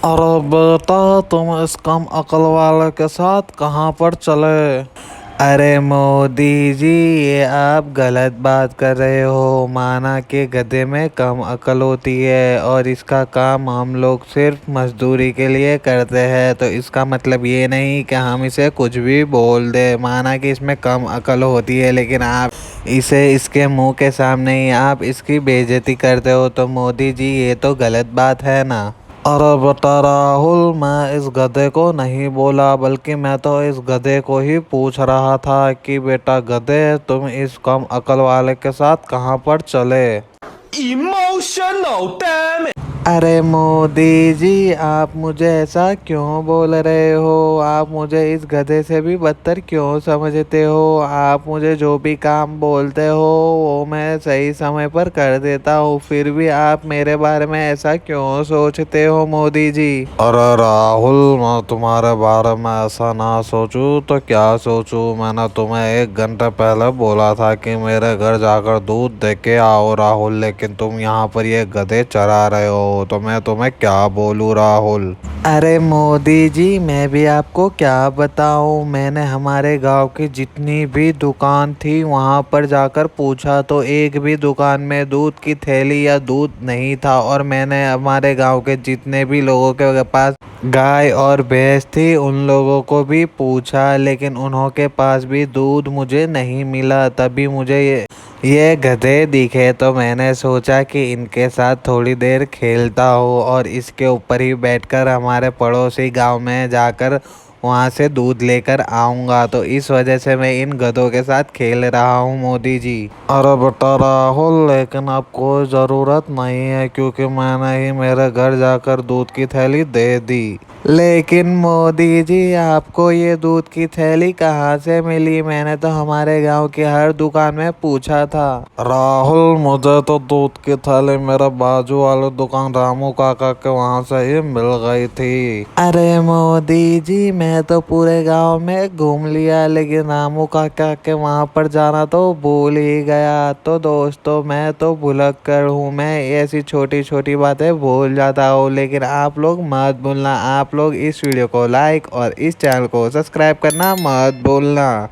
अरे बेटा, तुम इस कम अकल वाले के साथ कहाँ पर चले? अरे मोदी जी, ये आप गलत बात कर रहे हो। माना कि गधे में कम अकल होती है और इसका काम हम लोग सिर्फ मजदूरी के लिए करते हैं, तो इसका मतलब ये नहीं कि हम इसे कुछ भी बोल दे। माना कि इसमें कम अकल होती है, लेकिन आप इसे इसके मुंह के सामने ही आप इसकी बेइज्जती करते हो, तो मोदी जी ये तो गलत बात है ना। अरे बेटा राहुल, मैं इस गधे को नहीं बोला, बल्कि मैं तो इस गधे को ही पूछ रहा था कि बेटा गधे, तुम इस कम अकल वाले के साथ कहाँ पर चले? Emotional damage. अरे मोदी जी, आप मुझे ऐसा क्यों बोल रहे हो? आप मुझे इस गधे से भी बदतर क्यों समझते हो? आप मुझे जो भी काम बोलते हो वो मैं सही समय पर कर देता हूँ, फिर भी आप मेरे बारे में ऐसा क्यों सोचते हो मोदी जी? अरे राहुल, मैं तुम्हारे बारे में ऐसा ना सोचूं तो क्या सोचूं? मैंने तुम्हें 1 घंटा पहले बोला था कि मेरे घर जाकर दूध दे के आओ राहुल, लेकिन तुम यहाँ पर ये गधे चरा रहे हो, तो मैं तुम्हें क्या बोलूँ राहुल? अरे मोदी जी, मैं भी आपको क्या बताऊं। मैंने हमारे गांव की जितनी भी दुकान थी वहां पर जाकर पूछा, तो एक भी दुकान में दूध की थैली या दूध नहीं था। और मैंने हमारे गांव के जितने भी लोगों के पास गाय और भैंस थी उन लोगों को भी पूछा, लेकिन उन्हों के पास भी दूध मुझे नहीं मिला। तभी मुझे ये गधे दिखे, तो मैंने सोचा कि इनके साथ थोड़ी देर खेलता हूँ और इसके ऊपर ही बैठकर हमारे पड़ोसी गांव में जाकर वहां से दूध लेकर आऊँगा। तो इस वजह से मैं इन गधों के साथ खेल रहा हूँ मोदी जी। अरे बेटा राहुल, लेकिन अब कोई ज़रूरत नहीं है, क्योंकि मैंने ही मेरे घर जाकर दूध की थैली दे दी। लेकिन मोदी जी, आपको ये दूध की थैली कहाँ से मिली? मैंने तो हमारे गांव की हर दुकान में पूछा था। राहुल, मुझे तो दूध की थैली मेरे बाजू वाले दुकान रामू काका के वहां से ही मिल गई थी। अरे मोदी जी, मैं तो पूरे गांव में घूम लिया, लेकिन रामू काका के वहां पर जाना तो भूल ही गया। तो दोस्तों, मैं तो भुलक्कड़ हूँ, मैं ऐसी छोटी छोटी बातें भूल जाता हूँ, लेकिन आप लोग मत भूलना। आप लोग इस वीडियो को लाइक और इस चैनल को सब्सक्राइब करना मत भूलना।